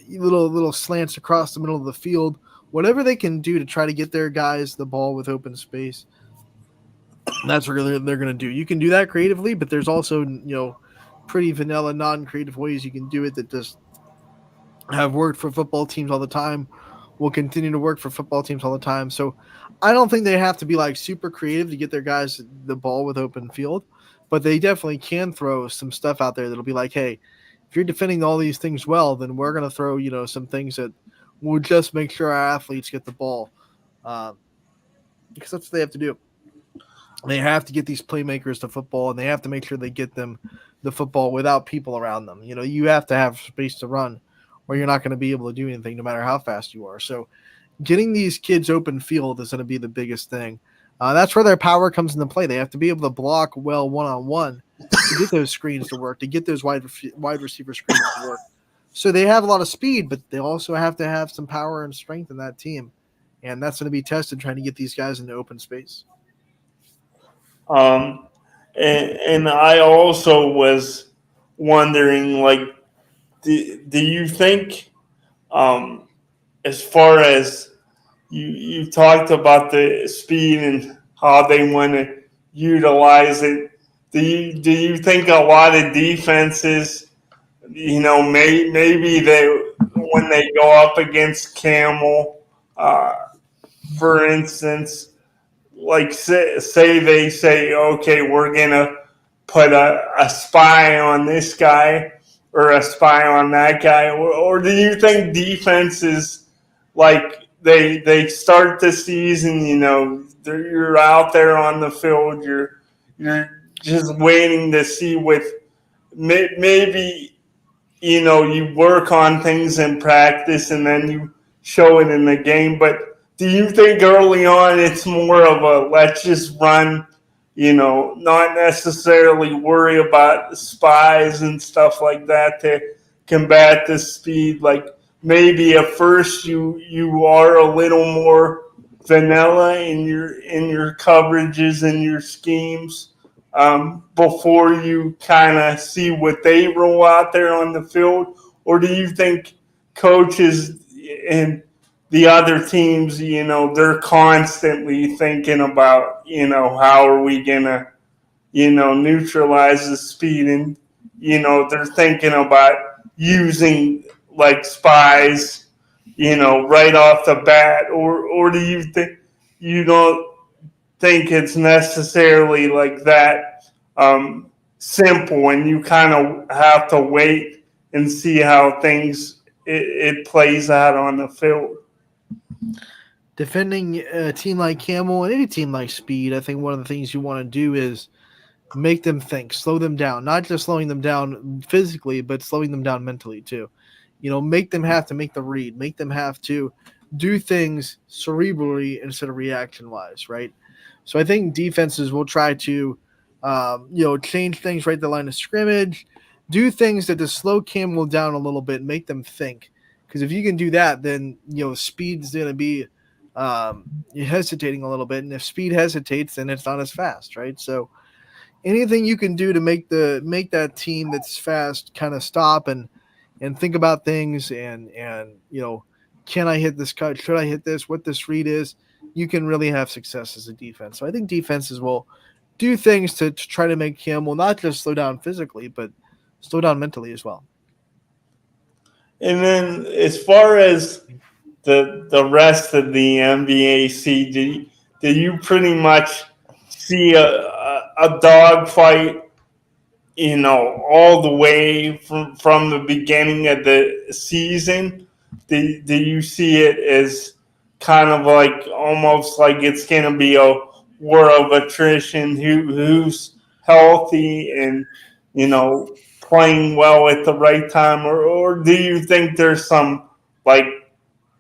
Speaker 1: little slants across the middle of the field, whatever they can do to try to get their guys the ball with open space. That's what they're going to do. You can do that creatively, but there's also pretty vanilla, non-creative ways you can do it that just have worked for football teams all the time. Will continue to work for football teams all the time. So I don't think they have to be like super creative to get their guys the ball with open field, but they definitely can throw some stuff out there that'll be like, hey, if you're defending all these things well, then we're going to throw some things that will just make sure our athletes get the ball, because that's what they have to do. They have to get these playmakers to football, and they have to make sure they get them the football without people around them. You have to have space to run, or you're not going to be able to do anything no matter how fast you are. So getting these kids open field is going to be the biggest thing. That's where their power comes into play. They have to be able to block well one-on-one to get those screens to work, to get those wide receiver screens to work. So they have a lot of speed, but they also have to have some power and strength in that team. And that's going to be tested trying to get these guys into open space.
Speaker 2: Um, And I also was wondering, like, do you think, as far as you talked about the speed and how they want to utilize it, do you think a lot of defenses, maybe they, when they go up against Camel, uh, for instance, like say they say, okay, we're gonna put a spy on this guy or a spy on that guy, or do you think defenses, like, they start the season, you're out there on the field, you're just waiting to see with maybe, you work on things in practice and then you show it in the game. But do you think early on it's more of a let's just run, not necessarily worry about the spies and stuff like that to combat the speed? Like, maybe at first you are a little more vanilla in your coverages and your schemes, before you kind of see what they roll out there on the field? Or do you think coaches and the other teams, they're constantly thinking about, how are we going to, neutralize the speed? And, they're thinking about using, like, spies, right off the bat? Or do you think you don't think it's necessarily like that, simple, and you kind of have to wait and see how it plays out on the field?
Speaker 1: Defending a team like Camel and any team like Speed, I think one of the things you want to do is make them think, slow them down, not just slowing them down physically, but slowing them down mentally too. Make them have to make the read, make them have to do things cerebrally instead of reaction wise, right? So I think defenses will try to, change things right at the line of scrimmage, do things that just slow Camel down a little bit, make them think. Because if you can do that, then, Speed's going to be hesitating a little bit. And if Speed hesitates, then it's not as fast, right? So anything you can do to make that team that's fast kind of stop and think about things and can I hit this cut? Should I hit this? What this read is? You can really have success as a defense. So I think defenses will do things to try to make Camel not just slow down physically, but slow down mentally as well.
Speaker 2: And then as far as the rest of the MVAC, do you pretty much see a dogfight, all the way from the beginning of the season? Do you see it as kind of like almost like it's going to be a war of attrition, who's healthy and, playing well at the right time? Or do you think there's some, like,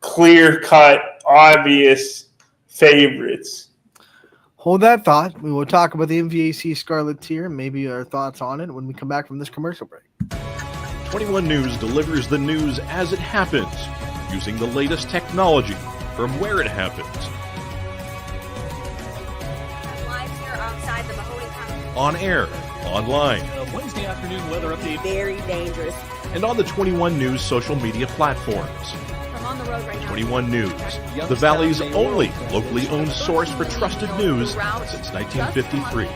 Speaker 2: clear-cut, obvious favorites?
Speaker 1: Hold that thought. We will talk about the MVAC Scarlet Tier and maybe our thoughts on it when we come back from this commercial break.
Speaker 3: 21 News delivers the news as it happens, using the latest technology from where it happens.
Speaker 4: Live here outside the Mahoney County.
Speaker 3: On air, online,
Speaker 5: Wednesday afternoon weather update.
Speaker 4: Very dangerous.
Speaker 3: and on the 21 News social media platforms.
Speaker 4: I'm on the road right now.
Speaker 3: 21 News, the Valley's only locally owned source for trusted news since 1953.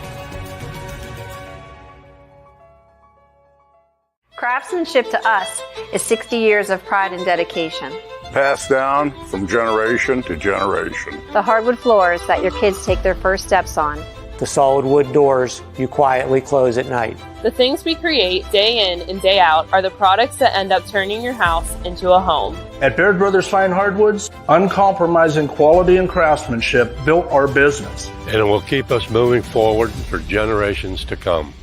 Speaker 6: Craftsmanship to us is 60 years of pride and dedication.
Speaker 7: Passed down from generation to generation.
Speaker 6: The hardwood floors that your kids take their first steps on.
Speaker 8: The solid wood doors you quietly close at night.
Speaker 9: The things we create day in and day out are the products that end up turning your house into a home.
Speaker 5: At Baird Brothers Fine Hardwoods, uncompromising quality and craftsmanship built our business.
Speaker 10: And it will keep us moving forward for generations to come.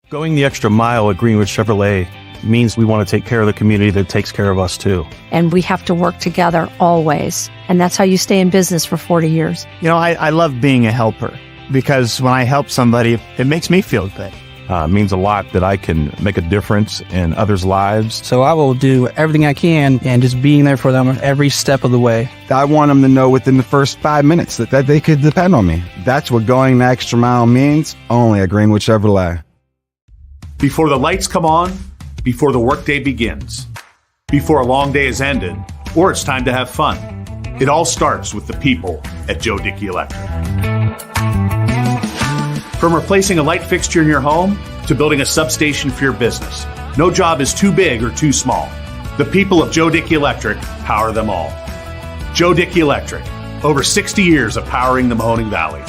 Speaker 11: Going the extra mile at Greenwood Chevrolet means we want to take care of the community that takes care of us too.
Speaker 12: And we have to work together always. And that's how you stay in business for 40 years.
Speaker 13: You know, I love being a helper because when I help somebody, it makes me feel good.
Speaker 11: It means a lot that I can make a difference in others' lives.
Speaker 13: So I will do everything I can and just being there for them every step of the way.
Speaker 14: I want them to know within the first 5 minutes that they could depend on me. That's what going the extra mile means, only at Greenwood Chevrolet.
Speaker 15: Before the lights come on, before the workday begins, before a long day is ended, or it's time to have fun. It all starts with the people at Joe Dickey Electric. From replacing a light fixture in your home to building a substation for your business, no job is too big or too small. The people of Joe Dickey Electric power them all. Joe Dickey Electric, over 60 years of powering the Mahoning Valley.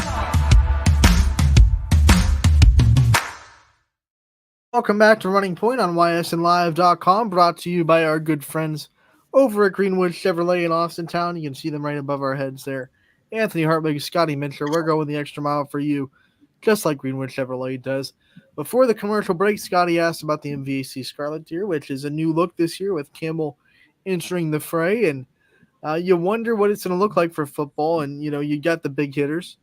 Speaker 1: Welcome back to Running Point on ysnlive.com, brought to you by our good friends over at Greenwood Chevrolet in Austintown. You can see them right above our heads there. Anthony Hartwig, Scotty Mincher, we're going the extra mile for you, just like Greenwood Chevrolet does. Before the commercial break, Scotty asked about the MVAC Scarlet Deer, which is a new look this year with Campbell entering the fray. And you wonder what it's going to look like for football. And, you got the big hitters.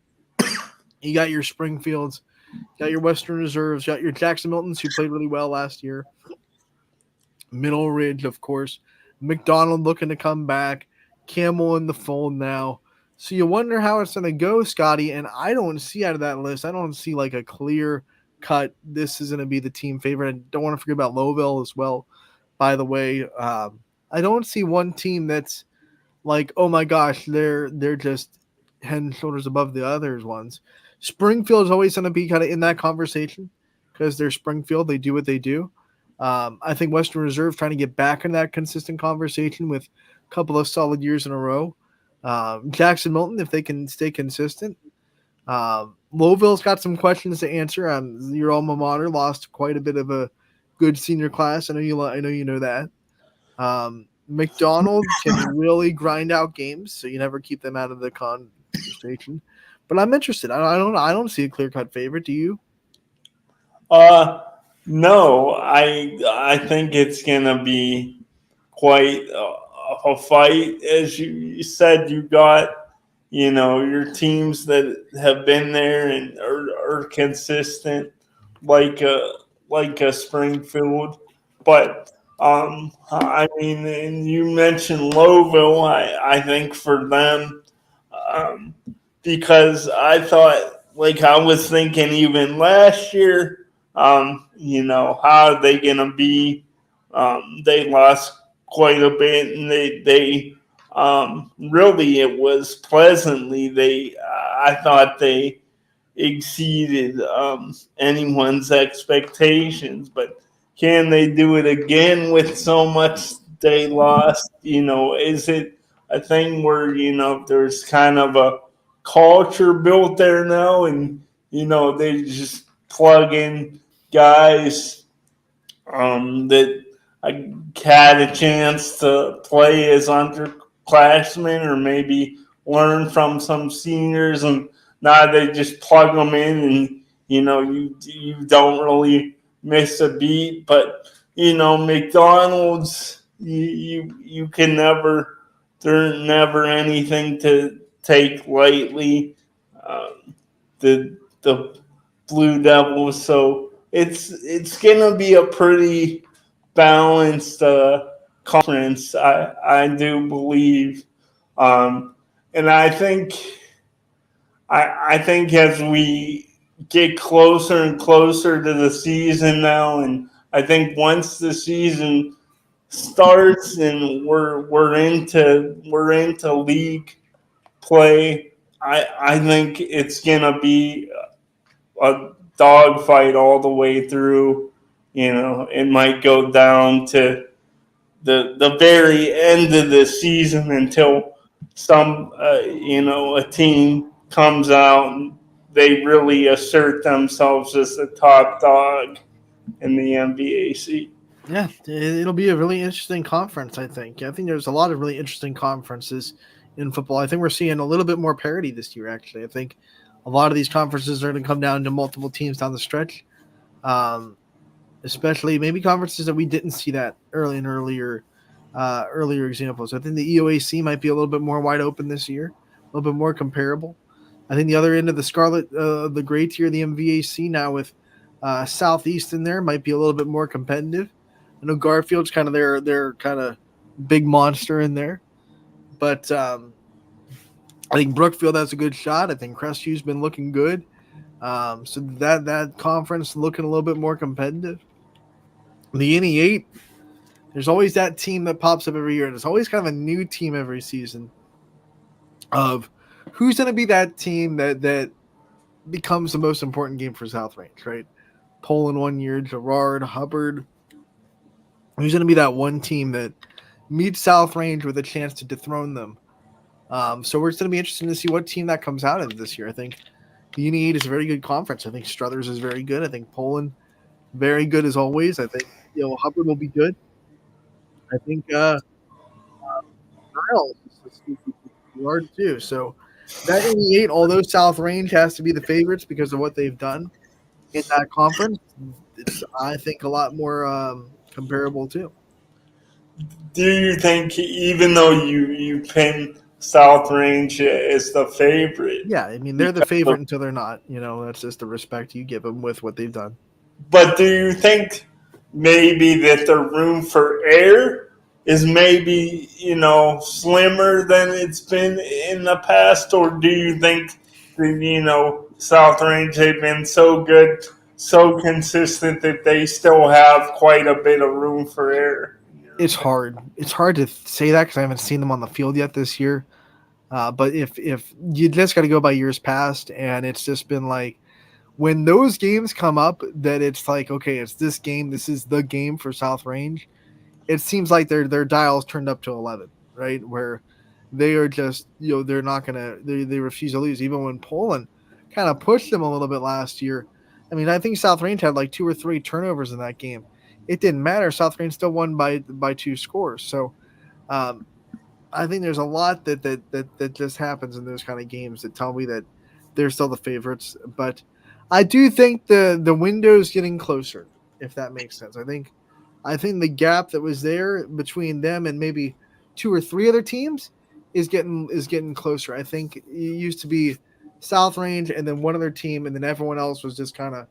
Speaker 1: You got your Springfields, got your Western Reserves, got your Jackson Miltons, who played really well last year. Middle Ridge, of course. McDonald looking to come back. Campbell in the fold now. So you wonder how it's going to go, Scotty. And I don't see out of that list, I don't see like a clear cut. This is going to be the team favorite. I don't want to forget about Lowville as well, by the way. I don't see one team that's like, oh my gosh, they're just head and shoulders above the others ones. Springfield is always going to be kind of in that conversation because they're Springfield. They do what they do. I think Western Reserve trying to get back in that consistent conversation with a couple of solid years in a row. Jackson Milton, if they can stay consistent. Lowville's got some questions to answer. Your alma mater lost quite a bit of a good senior class. I know you know that. McDonald can really grind out games, so you never keep them out of the conversation. But I'm interested. I don't see a clear-cut favorite. Do you?
Speaker 2: No, I think it's gonna be quite a fight. As you said, you got your teams that have been there and are consistent, like a Springfield. But I mean, and you mentioned Lowville. I think for them, because I thought, like I was thinking even last year. How are they gonna be? They lost quite a bit, and they really it was pleasantly. I thought they exceeded anyone's expectations, but can they do it again with so much they lost? Is it a thing where there's kind of a culture built there now, and they just plug in guys that I had a chance to play as underclassmen or maybe learn from some seniors, and now they just plug them in, and you don't really miss a beat. But McDonald's, you can never, they're never anything to take lightly. The Blue Devils, so it's gonna be a pretty balanced conference, I do believe, and I think as we get closer and closer to the season now, and I think once the season starts and we're into league play, I think it's gonna be a dogfight all the way through. It might go down to the very end of the season until some a team comes out and they really assert themselves as the top dog in the MVAC.
Speaker 1: Yeah, it'll be a really interesting conference, I think. I think there's a lot of really interesting conferences in football. I think we're seeing a little bit more parity this year, actually. I think a lot of these conferences are going to come down to multiple teams down the stretch, especially maybe conferences that we didn't see that earlier examples. I think the EOAC might be a little bit more wide open this year, a little bit more comparable. I think the other end of the Scarlet, the gray tier, the MVAC now with Southeast in there might be a little bit more competitive. I know Garfield's kind of their kind of big monster in there, but I think Brookfield has a good shot. I think Crestview's been looking good. So that conference looking a little bit more competitive. The NE8, there's always that team that pops up every year. There's always kind of a new team every season of who's going to be that team that becomes the most important game for South Range, right? Poland 1 year, Gerard, Hubbard. Who's going to be that one team that meets South Range with a chance to dethrone them? So we're going to be interested to see what team that comes out of this year. I think the NE8 is a very good conference. I think Struthers is very good. I think Poland, very good as always. I think Hubbard will be good. I think Niles is hard too. So that NE8, although South Range has to be the favorites because of what they've done in that conference, it's I think a lot more comparable too.
Speaker 2: Do you think even though you pin South Range as the favorite?
Speaker 1: Yeah, I mean they're the favorite until they're not. That's just the respect you give them with what they've done.
Speaker 2: But do you think maybe that the room for error is maybe, slimmer than it's been in the past? Or do you think that, South Range, they've been so good, so consistent that they still have quite a bit of room for error?
Speaker 1: It's hard. It's hard to say that because I haven't seen them on the field yet this year. But if you just got to go by years past, and it's just been like, when those games come up that it's like, okay, it's this game, this is the game for South Range, it seems like their dials turned up to 11, right? Where they are just, they're not going to, they refuse to lose. Even when Poland kind of pushed them a little bit last year. I mean, I think South Range had like 2 or 3 turnovers in that game. It didn't matter. South Range still won by 2 scores. So I think there's a lot that just happens in those kind of games that tell me that they're still the favorites. But I do think the window's getting closer, if that makes sense. I think the gap that was there between them and maybe 2 or 3 other teams is getting closer. I think it used to be South Range and then one other team, and then everyone else was just kind of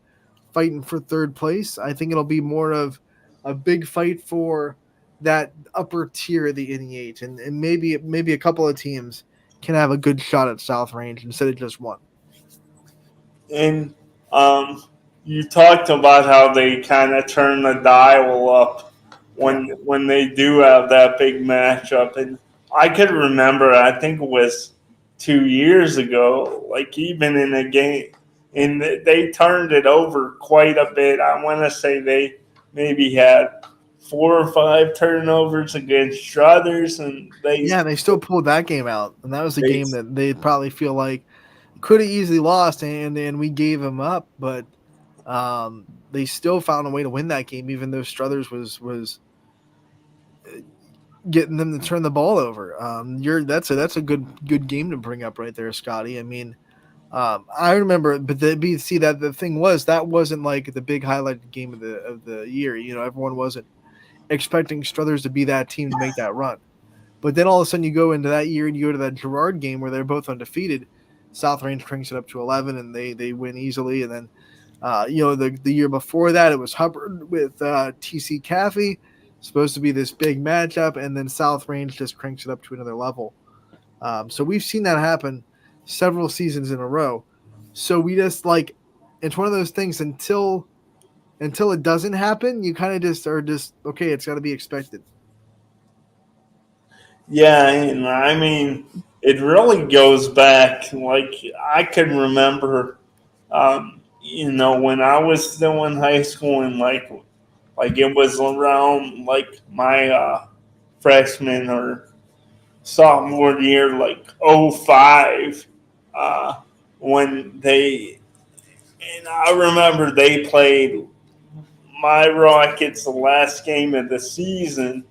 Speaker 1: fighting for third place. I think it'll be more of a big fight for that upper tier of the NE8, and maybe a couple of teams can have a good shot at South Range instead of just one.
Speaker 2: And you talked about how they kind of turn the dial up when they do have that big matchup. And I could remember, I think it was 2 years ago, like even in a game, and they turned it over quite a bit. I want to say they maybe had 4 or 5 turnovers against Struthers, and
Speaker 1: they still pulled that game out, and that was a game that they probably feel like could have easily lost, and we gave them up, but they still found a way to win that game, even though Struthers was getting them to turn the ball over. That's a good game to bring up right there, Scotty. I mean, I remember, but the thing was that wasn't like the big highlighted game of the year. Everyone wasn't expecting Struthers to be that team to make that run. But then all of a sudden you go into that year and you go to that Gerard game where they're both undefeated. South Range cranks it up to 11 and they win easily. And then, the year before that, it was Hubbard with TC Caffey, supposed to be this big matchup. And then South Range just cranks it up to another level. So we've seen that happen several seasons in a row. So we just it's one of those things until it doesn't happen, you kind of just are okay, it's got to be expected.
Speaker 2: Yeah, and I mean, it really goes back. Like, I can remember, when I was still in high school, and like it was around like my freshman or sophomore year, like 05, when and I remember they played my Rockets the last game of the season,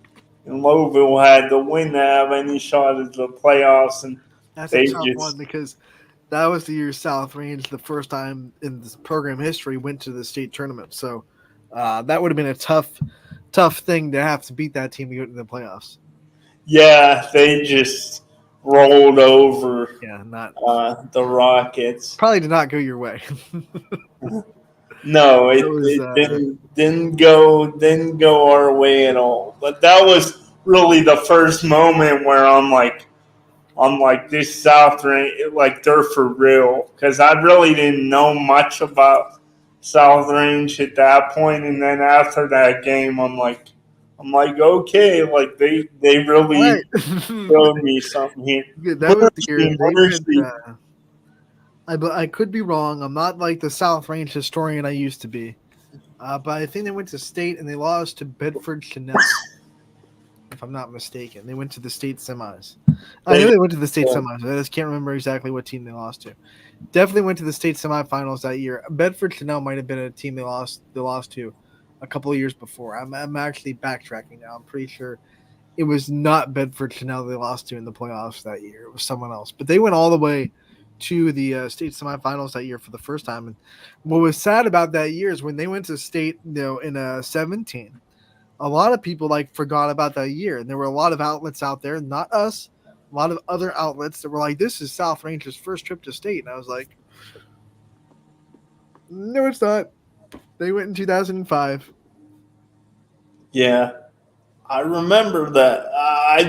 Speaker 2: and Louisville had to win to have any shot at the playoffs. And
Speaker 1: that's a tough one because that was the year South Range, the first time in this program history, went to the state tournament. So that would have been a tough thing to have to beat that team to go to the playoffs.
Speaker 2: Yeah, they just rolled over the Rockets.
Speaker 1: Probably did not go your way.
Speaker 2: No, it,
Speaker 1: That was,
Speaker 2: it didn't go our way at all. But that was really the first moment where I'm like, this South Range, like they're for real, because I really didn't know much about South Range at that point, and then after that game, I'm like, okay, like they really
Speaker 1: right.
Speaker 2: showed me something here.
Speaker 1: Yeah, that was the year they went.
Speaker 2: Mercy.
Speaker 1: I could be wrong. I'm not like the South Range historian I used to be, but I think they went to state and they lost to Bedford Chanel, if I'm not mistaken. They went to the state semis. I know they went to the state semis. I just can't remember exactly what team they lost to. Definitely went to the state semifinals that year. Bedford Chanel might have been a team they lost to a couple of years before. I'm actually backtracking now. I'm pretty sure it was not Bedford Chanel they lost to in the playoffs that year. It was someone else. But they went all the way to the state semifinals that year for the first time. And what was sad about that year is when they went to state, in 17, a lot of people forgot about that year. And there were a lot of outlets out there, not us, a lot of other outlets that were like, this is South Range's first trip to state. And I was like, no, it's not. They went in 2005.
Speaker 2: Yeah, I remember that. I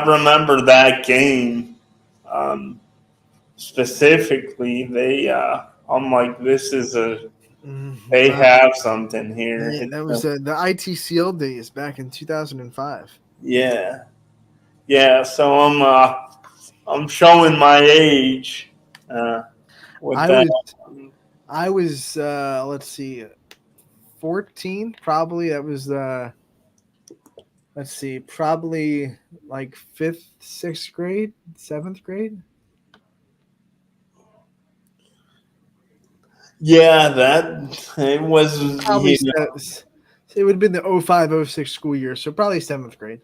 Speaker 2: remember that game specifically. I'm like, this is they have something here.
Speaker 1: Yeah, that was the ITCL days back in 2005.
Speaker 2: Yeah. So I'm showing my age with that.
Speaker 1: I was let's see, 14 probably. That was probably like 5th, 6th grade, 7th grade.
Speaker 2: Yeah, that it was
Speaker 1: probably. It would have been the 05-06 school year, so probably 7th grade.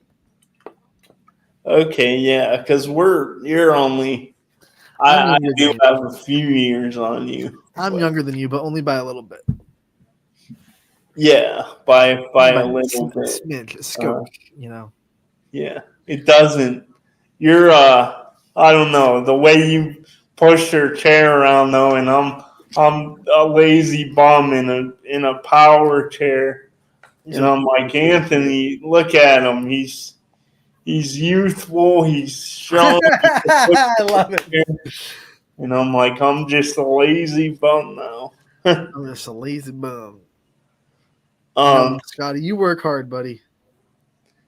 Speaker 2: Okay, yeah, because you're only. I do have a few years on you.
Speaker 1: I'm younger than you, but only by a little bit.
Speaker 2: Yeah, by a little bit.
Speaker 1: Smidge, scope,
Speaker 2: Yeah, it doesn't. You're I don't know, the way you push your chair around though, and I'm a lazy bum in a power chair, and I'm like, Anthony, look at him. He's youthful. He's strong.
Speaker 1: I love it.
Speaker 2: And I'm like, I'm just a lazy bum now.
Speaker 1: I'm just a lazy bum. No, Scotty, you work hard, buddy.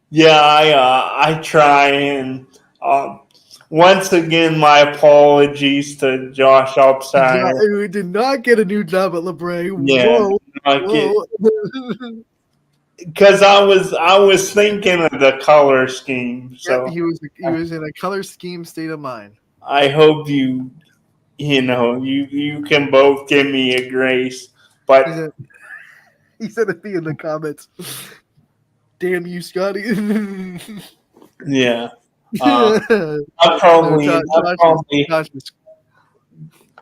Speaker 2: Yeah, I try, and once again, my apologies to Josh Upside.
Speaker 1: Who did not get a new job at LeBray.
Speaker 2: Yeah, because I was thinking of the color scheme. So
Speaker 1: he was in a color scheme state of mind.
Speaker 2: I hope you can both give me a grace, but
Speaker 1: he said it in the comments. Damn you, Scotty.
Speaker 2: Yeah.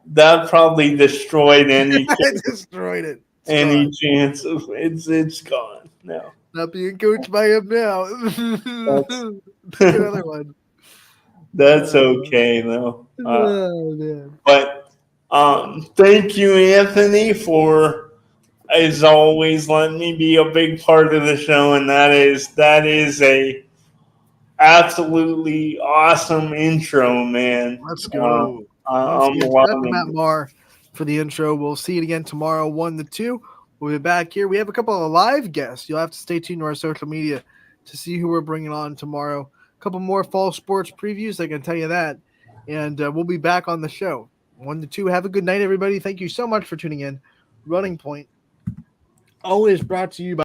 Speaker 2: That probably destroyed any
Speaker 1: destroyed it.
Speaker 2: Any chance of it's gone now.
Speaker 1: Not being coached by him now. Pick another one.
Speaker 2: That's okay though.
Speaker 1: Man.
Speaker 2: But thank you, Anthony, for as always letting me be a big part of the show, and that is a absolutely awesome intro, man.
Speaker 1: Let's go.
Speaker 2: I'm
Speaker 1: loving Matt Marr for the intro. We'll see it again tomorrow, 1 to 2. We'll be back here. We have a couple of live guests. You'll have to stay tuned to our social media to see who we're bringing on tomorrow. A couple more fall sports previews, I can tell you that. And we'll be back on the show, 1 to 2. Have a good night, everybody. Thank you so much for tuning in. Running Point, always brought to you by